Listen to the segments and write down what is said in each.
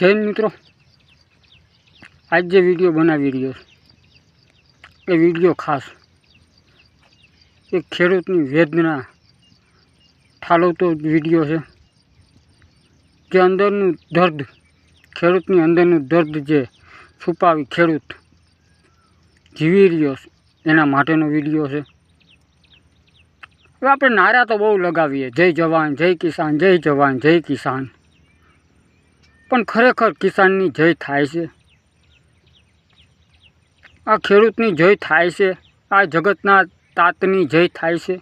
જય મિત્રો, આજ જે વિડીયો બનાવી રહ્યો એ વિડીયો ખાસ એક ખેડૂતની વેદના ઠાલવતો વિડીયો છે. જે અંદરનું દર્દ, ખેડૂતની અંદરનું દર્દ જે છુપાવી ખેડૂત જીવી રહ્યો છે એના માટેનો વિડીયો છે. હવે આપણે નારા તો બહુ લગાવીએ, જય જવાન, જય કિસાન, જય જવાન, જય કિસાન, પણ ખરેખર કિસાનની જય થાય છે? આ ખેડૂતની જય થાય છે? આ જગતના તાતની જય થાય છે?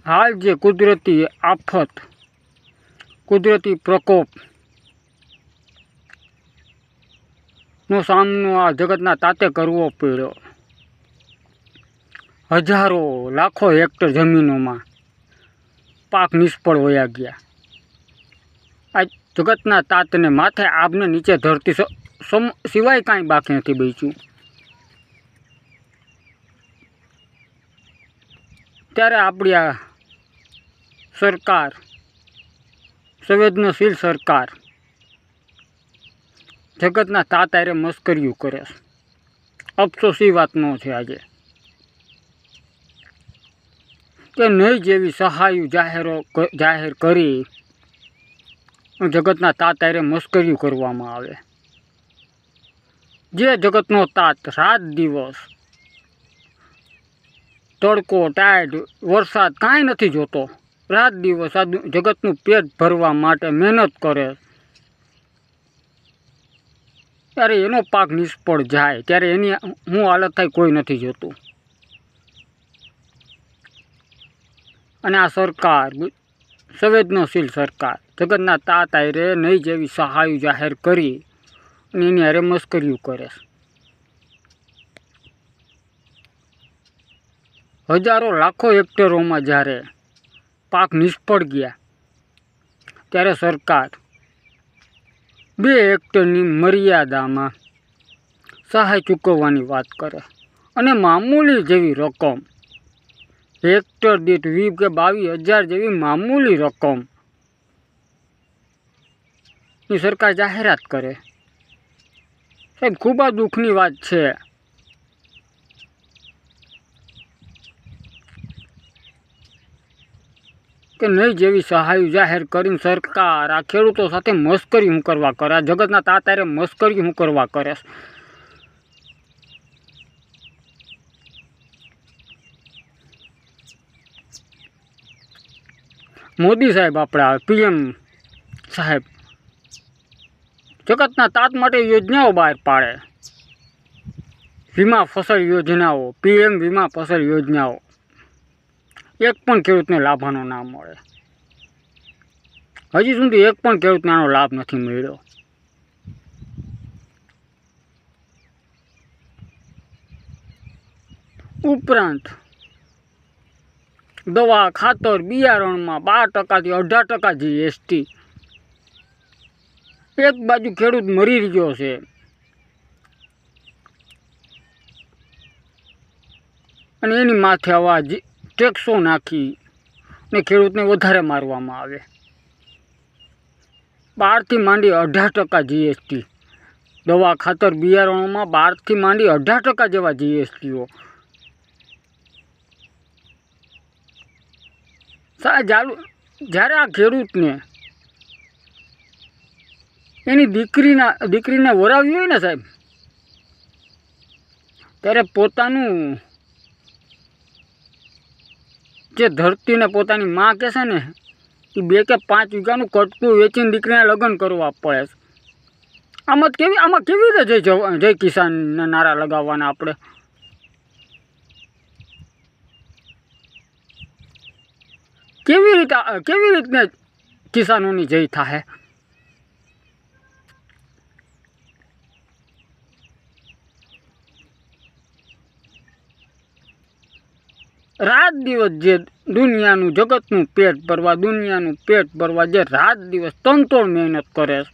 હાલ જે કુદરતી આફત, કુદરતી પ્રકોપનો સામનો આ જગતના તાતે કરવો પડ્યો. હજારો લાખો હેક્ટર જમીનોમાં પાક નિષ્ફળ વયા ગયા. આ જગતના તાતને માથે આબને નીચે ધરતી સિવાય કાંઈ બાકી નથી બચ્યું. ત્યારે આપણી આ સરકાર, સંવેદનશીલ સરકાર, જગતના તાત હારે મસ્કરીઓ કરે છે. અફસોસી વાતનો છે આજે કે નહીં જેવી સહાયો જાહેર કરી જગતના તાત હારે મસ્કરીઓ કરવામાં આવે. જે જગતનો તાત રાત દિવસ, તડકો, ટાઈડ, વરસાદ કાંઈ નથી જોતો, રાત દિવસ આ જગતનું પેટ ભરવા માટે મહેનત કરે, ત્યારે એનો પાક નિષ્ફળ જાય ત્યારે એની શું હાલત થાય કોઈ નથી જોતું. અને આ સરકાર, સંવેદનશીલ સરકાર, જગતના તાત હારે નહીં જેવી સહાયો જાહેર કરી અને એની હારે મસ્કરીઓ કરે. હજારો લાખો હેક્ટરોમાં જ્યારે પાક નિષ્ફળ ગયા ત્યારે સરકાર 2 હેક્ટરની મર્યાદામાં સહાય ચૂકવવાની વાત કરે અને મામૂલી જેવી રકમ, હેક્ટર દીઠ 20 કે 22,000 જેવી મામૂલી રકમ ની સરકાર જાહેરાત કરે. સાહેબ, ખૂબ જ દુઃખની વાત છે કે નહીં જેવી સહાય જાહેર કરીને સરકાર આ ખેડૂતો સાથે મસ્કરી હું કરવા કરે, આ જગતના તાત હારે મસ્કરી હું કરવા કરે. મોદી સાહેબ, આપણા PM સાહેબ જગતના તાત માટે યોજનાઓ બહાર પાડે, વીમા ફસલ યોજનાઓ, PM વીમા ફસલ યોજનાઓ, એક પણ ખેડૂતને લાભનો ના મળે. હજી સુધી એક પણ ખેડૂતને આનો લાભ નથી મળ્યો. ઉપરાંત દવા, ખાતર, બિયારણમાં 12% થી 18% GST. એક બાજુ ખેડૂત મરી રહ્યો છે અને એની માથે આવા ટેક્સો નાખી ને ખેડૂતને વધારે મારવામાં આવે. 12 થી માંડી 18% GST. દવા, ખાતર, બિયારણોમાં 12 થી માંડી 18% જેવા GSTઓ. જ્યારે આ ખેડૂતને એની દીકરીને વરાવી હોય ને સાહેબ, ત્યારે પોતાનું જે ધરતીને પોતાની માં કહે છે ને, એ 2 કે 5 વીઘાનું કટકું વેચીને દીકરીને લગ્ન કરવા પડે. આમાં કેવી રીતે જય કિસાનના નારા લગાવવાના આપણે? કેવી રીતને કિસાનોની જય થાય? રાત દિવસ જે દુનિયાનું, જગતનું પેટ ભરવા, દુનિયાનું પેટ ભરવા જે રાત દિવસ તનતોડ મહેનત કરે છે,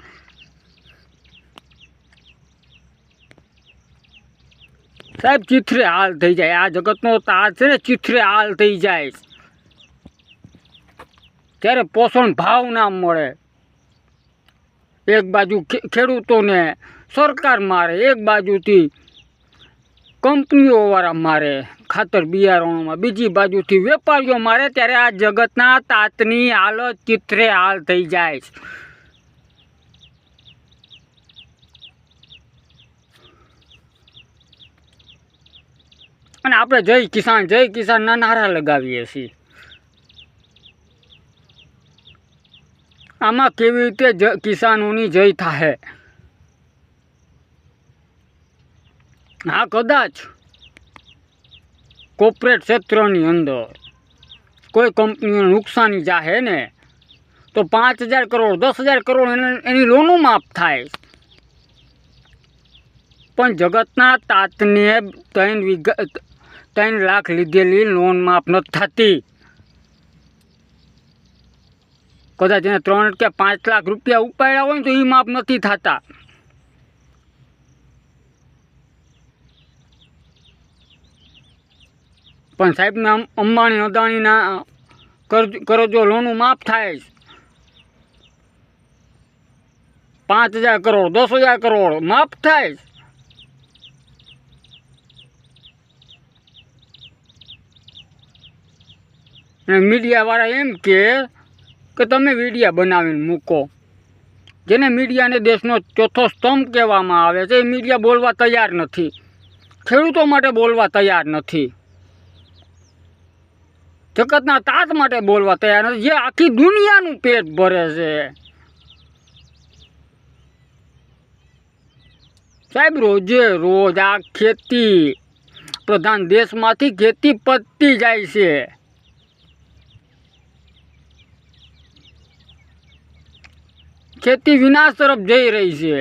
સાહેબ ચીથરે હાલ થઈ જાય. આ જગતનો તાત છે ને, ચીથરે હાલ થઈ જાય. ત્યારે પોષણ ભાવ ના મળે, એક બાજુ ખેડૂતોને સરકાર મારે, એક બાજુથી કંપનીઓવાળા મારે ખાતર બિયારણોમાં, બીજી બાજુથી વેપારીઓ મારે, ત્યારે આ જગતના તાતની હાલત ચિત્રે હાલ થઈ જાય છે. અને આપણે જય કિસાનના નારા લગાવીએ છીએ. આમાં કેવી રીતે કિસાનોની જય થાય? હા, કદાચ કોર્પોરેટ ક્ષેત્રની અંદર કોઈ કંપનીઓને નુકસાની જાહે ને તો 5,000 કરોડ 10,000 કરોડ એની લોનો માફ થાય. પણ જગતના તાતને 3 લાખ લીધેલી લોન માફ નથી થતી. કદાચ એને 3 કે 5 લાખ રૂપિયા ઉપાડ્યા હોય ને તો એ માફ નથી થતા. પણ સાહેબના અંબાણી અદાણીના કરજો લોનું માફ થાય 5,000 કરોડ 10,000 કરોડ માફ થાય. અને મીડિયાવાળા એમ કે તમે વિડીયા બનાવીને મૂકો. જેને મીડિયાને દેશનો ચોથો સ્તંભ કહેવામાં આવે છે, એ મીડિયા બોલવા તૈયાર નથી, ખેડૂતો માટે બોલવા તૈયાર નથી, જગતના તાત માટે બોલવા તૈયાર નથી, જે આખી દુનિયાનું પેટ ભરે છે. સાહેબ, રોજે રોજ આ ખેતી પ્રધાન દેશમાંથી ખેતી પતતી જાય છે. ખેતી વિનાશ તરફ જઈ રહી છે.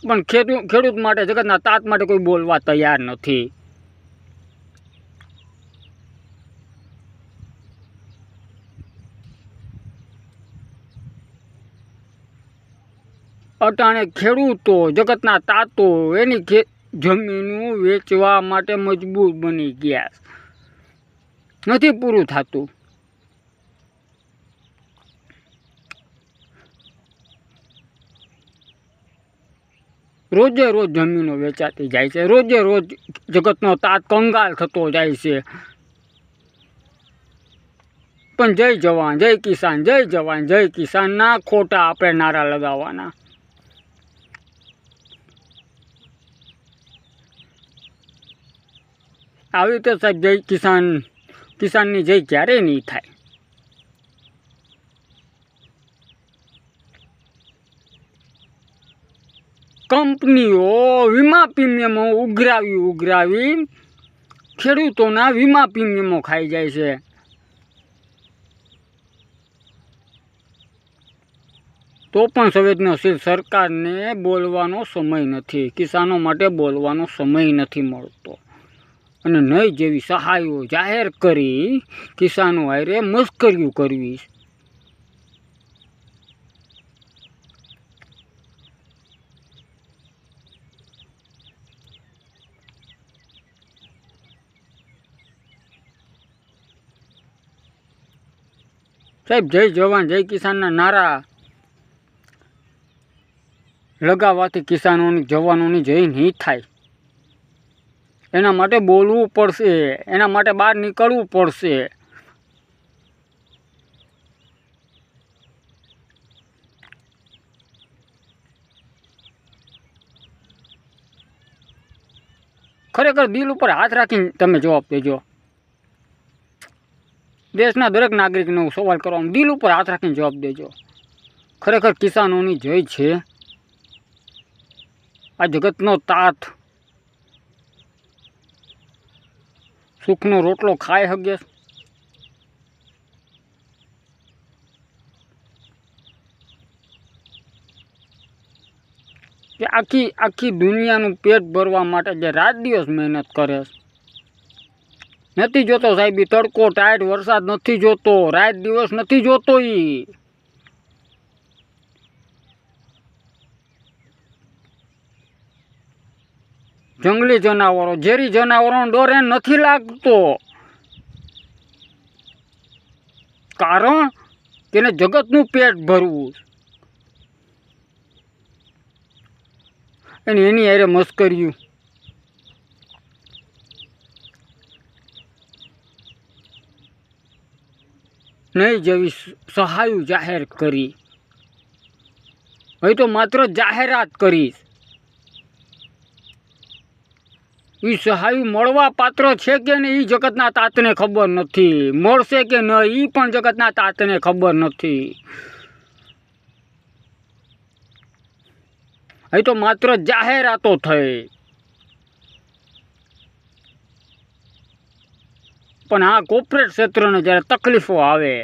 પણ ખેડૂત માટે, જગતના તાત માટે કોઈ બોલવા તૈયાર નથી. અટાણે ખેડૂતો, જગતના તાતો એની જમીનો વેચવા માટે મજબૂર બની ગયા. નથી પૂરું થતું. રોજે રોજ જમીનો વેચાતી જાય છે, રોજે રોજ જગતનો તાત કંગાલ થતો જાય છે. પણ જય જવાન જય કિસાન, જય જવાન જય કિસાનના ખોટા આપણે નારા લગાવવાના. આવી રીતે સાહેબ જય કિસાનની જય ક્યારેય નહીં થાય. કંપનીઓ વીમા પ્રીમિયમો ઉઘરાવી ખેડૂતોના વીમા પ્રીમિયમો ખાઈ જાય છે. તો પણ સંવેદનશીલ સરકારને બોલવાનો સમય નથી, કિસાનો માટે બોલવાનો સમય નથી મળતો. અને નહીં જેવી સહાયો જાહેર કરી કિસાનો હારે મશ્કરીઓ કરવી. સાહેબ, જય જવાન જય કિસાનના નારા લગાવવાથી કિસાનોની જવાનોની જય નહીં થાય. એના માટે બોલવું પડશે, એના માટે બહાર નીકળવું પડશે. ખરેખર દિલ ઉપર હાથ રાખીને તમે જવાબ દેજો. દેશના દરેક નાગરિકનો સવાલ કરવામાં દિલ ઉપર હાથ રાખીને જવાબ દેજો. ખરેખર કિસાનોની જય છે? આ જગતનો તાત સુખનો રોટલો ખાઈ શકે? કે આખી દુનિયાનું પેટ ભરવા માટે જે રાત દિવસ મહેનત કરે છે. નથી જોતો સાહેબ, તડકો ટાઈટ વરસાદ નથી જોતો, રાત દિવસ નથી જોતો. જંગલી જનાવરો, ઝેરી જનાવરોનો ડર એને નથી લાગતો. કારણ કે એને જગતનું પેટ ભરવું. અને એની હારે મસ્કર્યું. નહીં જેવી સહાયું જાહેર કરી. હવે તો માત્ર જાહેરાત કરીશ. એ સહાયું મળવા પાત્ર છે કે નહીં એ જગતના તાતને ખબર નથી. મળશે કે નહીં એ પણ જગતના તાતને ખબર નથી. હવે તો માત્ર જાહેરાતો થઈ. પણ આ કોર્પોરેટ ક્ષેત્રને જ્યારે તકલીફો આવે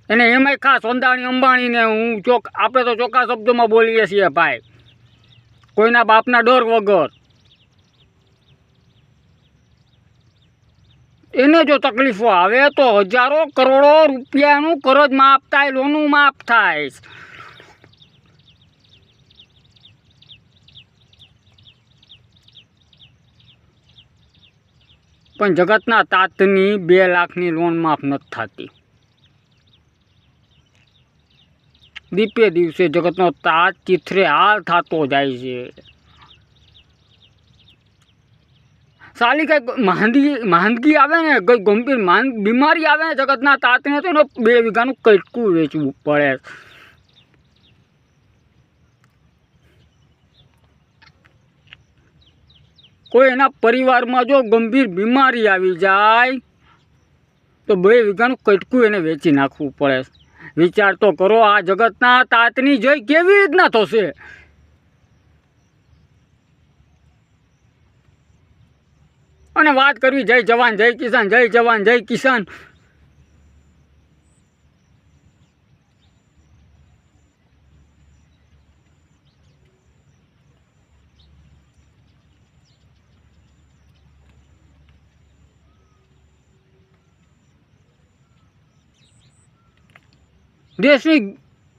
એને એમાંય ખાસ અંદાણી અંબાણીને આપણે તો ચોખ્ખા શબ્દોમાં બોલીએ છીએ ભાઈ, કોઈના બાપના ડર વગર. એને જો તકલીફો આવે તો હજારો કરોડો રૂપિયાનું કરજ માફ થાય, લોનનું માફ થાય. પણ જગતના તાતની 2 લાખની લોન માફ નથી થતી. દીપે દિવસે જગતનો તાત ચીથરે હાલ થતો જાય છે. સાલી કંઈક માંદગી આવે ને, કંઈક ગંભીર બીમારી આવે ને જગતના તાતને તો એને 2 વીઘાનું કટકું વેચવું પડે. કોઈ એના પરિવારમાં જો ગંભીર બીમારી આવી જાય તો 2 વીઘાનું કટકું એને વેચી નાખવું પડે. વિચાર તો કરો આ જગતના તાતની જય કેવી રીતના થશે. અને વાત કરવી જય જવાન જય કિસાન, જય જવાન જય કિસાન. દેશની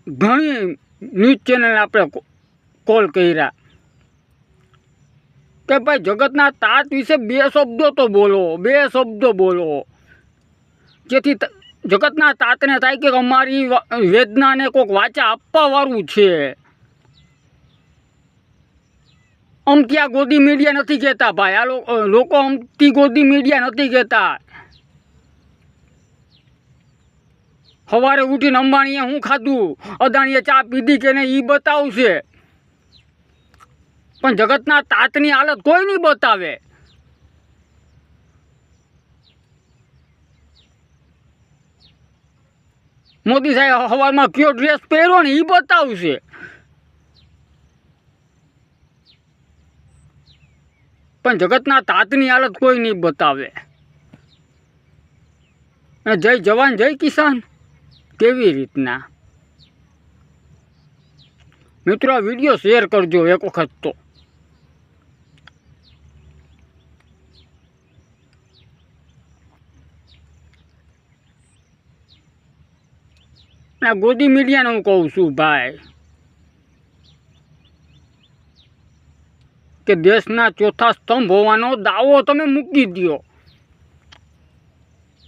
ઘણી ન્યૂઝ ચેનલ આપણે કોલ કર્યા કે ભાઈ જગતના તાત વિશે 2 શબ્દો તો બોલો, 2 શબ્દો બોલો, જેથી જગતના તાતને થાય કે અમારી વેદનાને કોઈક વાચા આપવાવાળું છે. અમથી આ ગોદી મીડિયા નથી કહેતા ભાઈ. આ લોકો અમથી ગોદી મીડિયા નથી કહેતા. સવારે ઉઠીને અંબાણીએ શું ખાધું, અદાણીએ ચા પીધી કે નહીં એ બતાવશે. પણ જગતના તાતની હાલત કોઈ નહીં બતાવે. મોદી સાહેબ સવારમાં કયો ડ્રેસ પહેર્યો ને એ બતાવશે. પણ જગતના તાતની હાલત કોઈ નહીં બતાવે. જય જવાન જય કિસાન કેવી રીતના. મિત્રો આ વિડીયો શેર કરજો એક વખત તો. આ ગોદી મીડિયાને હું કહું છું ભાઈ કે દેશના 4થા સ્તંભ હોવાનો દાવો તમે મૂકી દો.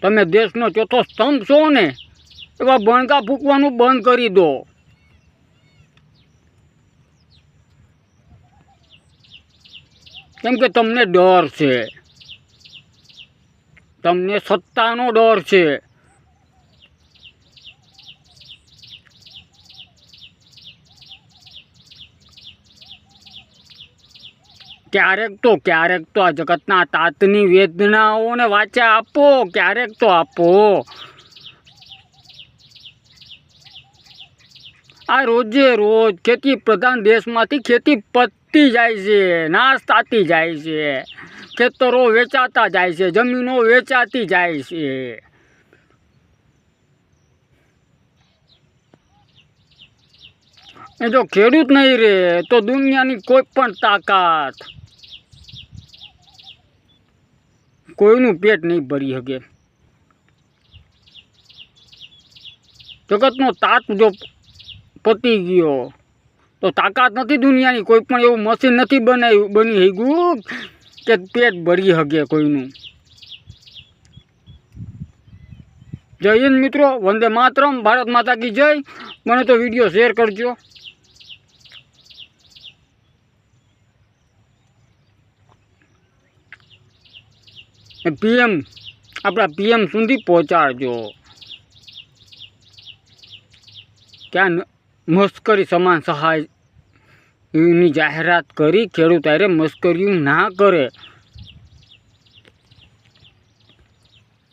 તમે દેશનો 4થો સ્તંભ છો ને, એવા બણગા ફૂંકવાનું બંધ કરી દો. કેમ કે તમને ડર છે, તમને સત્તાનો ડર છે. ક્યારેક તો આ જગતના તાતની વેદનાઓને વાચા આપો, ક્યારેક તો આપો. આ રોજે રોજ ખેતી પ્રધાન દેશમાંથી ખેતી પતતી જાય છે, નાશ થતી જાય છે, ખેતરો વેચાતા જાય છે, જમીનો વેચાતી જાય છે. એ જો ખેડૂત નહીં રહે તો દુનિયાની કોઈ પણ તાકાત કોઈનું પેટ નહીં ભરી શકે. જગતનો તાત જો પતી ગયો તો તાકાત નથી દુનિયાની, કોઈ પણ એવું મશીન નથી બની ગયું કે પેટ ભરી શકે કોઈનું. જય હિન્દ મિત્રો, વંદે માતરમ, ભારત માતા કી જય. મને તો વિડીયો શેર કરજો. પીએમ આપણા પીએમ સુધી પહોંચાડજો. ત્યાં મશ્કરી સમાન સહાયની જાહેરાત કરી ખેડૂત હારે મશ્કરીઓ ના કરે.